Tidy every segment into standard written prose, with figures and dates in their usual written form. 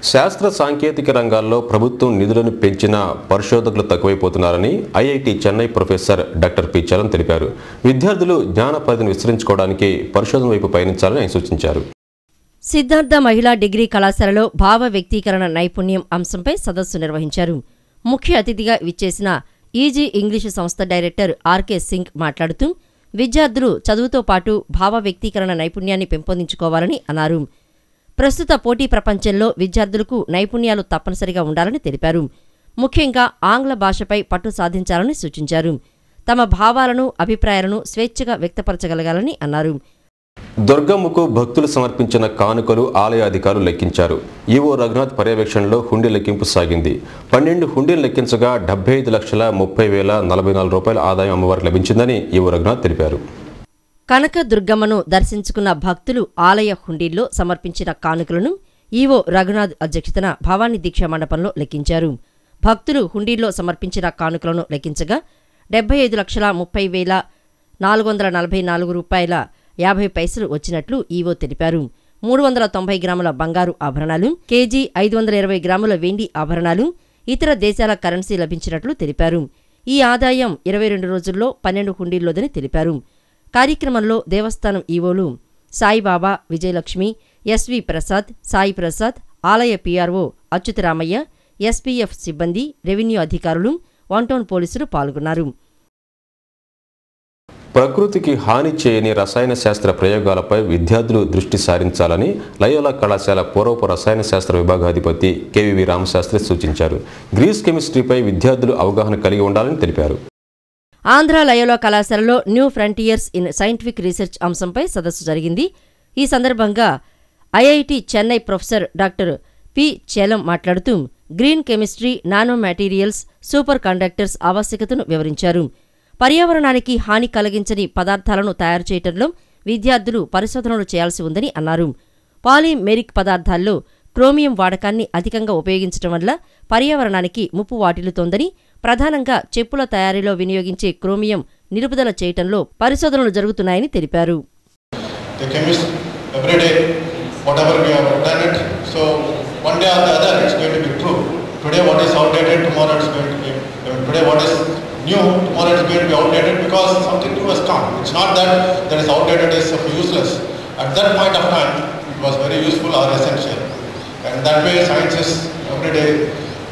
శాస్త్ర సాంకేతిక రంగాల్లో ప్రభుత్వం నిధులను పెంచిన పరిశోధకులు తక్కువైపోతున్నారని IIT Chennai professor doctor P Chalam తెలిపారు. విద్యార్థులు జ్ఞాన పరిధిని విస్తరించుకోవడానికి పరిశోధన వైపు పయనించాలని ఆయన సూచించారు. సిద్ధార్థ మహిళా డిగ్రీ కళాశాలలో భావ వ్యక్తీకరణ నైపుణ్యం అంశంపై సదస్సు నిర్వహించారు. ముఖ్య అతిథిగా విచ్చేసిన ఈజీ ఇంగ్లీషు సంస్థ డైరెక్టర్ ఆర్కే సింగ్ మాట్లాడుతూ విద్యార్థులు చదువుతో పాటు భావ వ్యక్తీకరణ నైపుణ్యాన్ని పెంపొందించుకోవాలని అన్నారు. ప్రస్తుత పోటీ ప్రపంచంలో విద్యార్థులకు నైపుణ్యాలు తప్పనిసరిగా ఉండాలని తెలిపారు. ముఖ్యంగా ఆంగ్ల భాషపై పట్టు సాధించాలని సూచించారు. తమ భావాలను, అభిప్రాయాలను స్వేచ్ఛగా వ్యక్తపరచగలగాలని అన్నారు. దుర్గమ్మకు భక్తులు సమర్పించిన కానుకలు ఆలయ అధికారులు లెక్కించారు. ఈవో రఘునాథ్ పర్యవేక్షణలో హుండీ లెక్కింపు సాగింది. 12 హుండీలు లెక్కించగా 75,30,044 రూపాయల ఆదాయం అమ్మవారికి లభించిందని ఈవో రఘునాథ్ తెలిపారు. కనక దుర్గమ్మను దర్శించుకున్న భక్తులు ఆలయ హుండీల్లో సమర్పించిన కానుకలను ఈవో రఘునాథ్ అధ్యక్షతన భవానీ దీక్షా మండపంలో లెక్కించారు. భక్తులు హుండీల్లో సమర్పించిన కానుకలను లెక్కించగా 75,30,444 రూపాయల 50 పైసలు వచ్చినట్లు ఈవో తెలిపారు. 390 గ్రాముల బంగారు ఆభరణాలు, కేజీ 520 గ్రాముల వెండి ఆభరణాలు, ఇతర దేశాల కరెన్సీ లభించినట్లు తెలిపారు. ఈ ఆదాయం 22 రోజుల్లో 12 హుండీల్లోదని తెలిపారు. కార్యక్రమంలో దేవస్థానం ఈవోలు సాయిబాబా, విజయలక్ష్మి, ఎస్వి ప్రసాద్, సాయి ప్రసాద్, ఆలయ పీఆర్ఓ అచ్యుతరామయ్య, ఎస్పీఎఫ్ సిబ్బంది, రెవెన్యూ అధికారులు, వన్ టౌన్ పోలీసులు పాల్గొన్నారు. ప్రకృతికి హాని చేయని రసాయన శాస్త్ర ప్రయోగాలపై విద్యార్థులు దృష్టి సారించాలని లయోలా కళాశాల పూర్వపు రసాయన శాస్త్ర విభాగాధిపతి కేవీవి రామశాస్త్రి సూచించారు. గ్రీస్ కెమిస్ట్రీపై విద్యార్థులు అవగాహన కలిగి ఉండాలని తెలిపారు. ఆంధ్ర లయోలా కళాశాలలో new frontiers in scientific research అంశంపై సదస్సు జరిగింది. ఈ సందర్భంగా IIT Chennai professor doctor P Chalam మాట్లాడుతూ green chemistry, nano materials, super conductors ఆవశ్యకతను వివరించారు. పర్యావరణానికి హాని కలిగించని పదార్థాలను తయారు చేయడంలో విద్యార్థులు పరిశోధనలు చేయాల్సి ఉందని అన్నారు. పాలిమెరిక్ పదార్థాల్లో క్రోమియం వాడకాన్ని అధికంగా ఉపయోగించడం వల్ల పర్యావరణానికి ముప్పు వాటిల్లుతోందని, ప్రధానంగా చెప్పుల తయారీలో వినియోగించే క్రోమియం నిలుపుదల చేయటంలో పరిశోధనలు జరుగుతున్నాయని తెలిపారు. New, tomorrow it's going to be outdated because something new has come. It's not that that is outdated is useless. At that point of time, it was very useful or essential. And that way, science is every day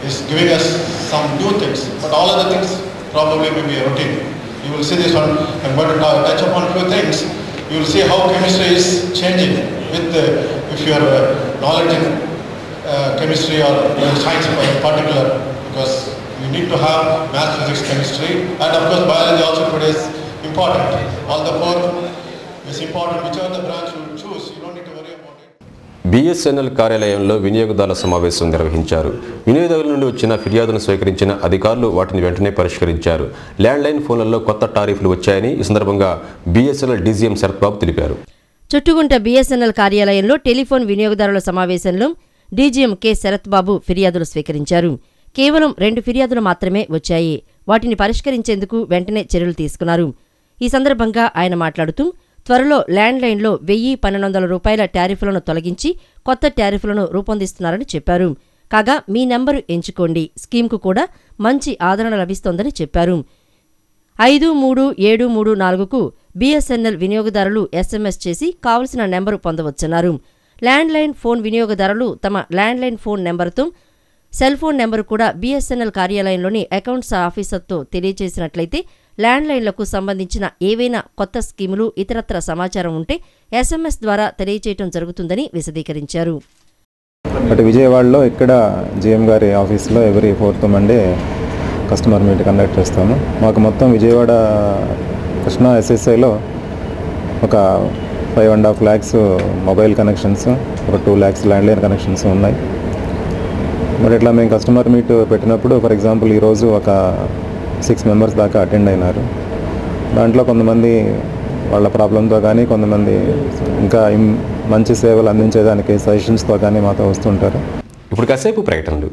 is giving us some new things. But all other things probably may be routine. You will see this one. I'm going to touch upon few things. You will see how chemistry is changing with if your knowledge in chemistry or science in particular, because you need to have math, physics, chemistry, and of course biology also today is important. All the four is important. Whichever the branch you choose, you don't need to worry about it. BSNL కార్యాలయంలో వినియోగదారుల సమావేశం నిర్వహించారు. వినియోగదారుల నుండి వచ్చిన ఫిర్యాదును స్వీకరించిన అధికారులు వాటిని వెంటనే పరిష్కరించారు. ల్యాండ్లైన్ ఫోన్లలో కొత్త టారిఫ్లు వచ్చాయని ఈ సందర్భంగా బిఎస్ఎన్ఎల్ డీజీఎం శరత్ బాబు తెలిపారు. చుట్టుగుంట బిఎస్ఎన్ఎల్ కార్యాలయంలో టెలిఫోన్ వినియోగదారుల సమావేశంలో డీజీఎం కె శరత్ బాబు ఫిర్యాదులు స్వీకరించారు. కేవలం 2 ఫిర్యాదులు మాత్రమే వచ్చాయి. వాటిని పరిష్కరించేందుకు వెంటనే చర్యలు తీసుకున్నారు. ఈ సందర్భంగా ఆయన మాట్లాడుతూ త్వరలో ల్యాండ్లైన్లో 1,000-1,200 రూపాయల టారిఫ్లను తొలగించి కొత్త టారిఫ్లను రూపొందిస్తున్నారని చెప్పారు. కాగా మీ నెంబరు ఎంచుకోండి స్కీమ్కు కూడా మంచి ఆదరణ లభిస్తోందని చెప్పారు. 53734కు బిఎస్ఎన్ఎల్ వినియోగదారులు ఎస్ఎంఎస్ చేసి కావలసిన నెంబరు పొందవచ్చన్నారు. ల్యాండ్లైన్ ఫోన్ వినియోగదారులు తమ ల్యాండ్లైన్ ఫోన్ నెంబరుతో సెల్ ఫోన్ నెంబరు కూడా బిఎస్ఎన్ఎల్ కార్యాలయంలోని అకౌంట్స్ ఆఫీసర్తో తెలియజేసినట్లయితే ల్యాండ్లైన్లకు సంబంధించిన ఏవైనా కొత్త స్కీములు, ఇతరత్ర సమాచారం ఉంటే ఎస్ఎంఎస్ ద్వారా తెలియజేయడం జరుగుతుందని విశదీకరించారు. విజయవాడలో ఇక్కడ జిఎం గారి ఆఫీస్లో every 4th Monday customer meet conduct చేస్తాము. మాకు మొత్తం విజయవాడ కృష్ణా ఎస్ఎస్ఐలో ఒక 5.5 lakhs మొబైల్ కనెక్షన్స్, ఒక 2 lakhs ల్యాండ్లైన్ కనెక్షన్స్ ఉన్నాయి. మరి ఇట్లా మేము కస్టమర్ మీట్ పెట్టినప్పుడు ఫర్ ఎగ్జాంపుల్ ఈరోజు ఒక 6 మెంబర్స్ దాకా అటెండ్ అయినారు. దాంట్లో కొంతమంది వాళ్ళ ప్రాబ్లంతో కానీ, కొంతమంది ఇంకా మంచి సేవలు అందించేదానికి సజెషన్స్తో కానీ మాతో వస్తుంటారు. ఇప్పుడు కాసేపు ప్రకటనలు.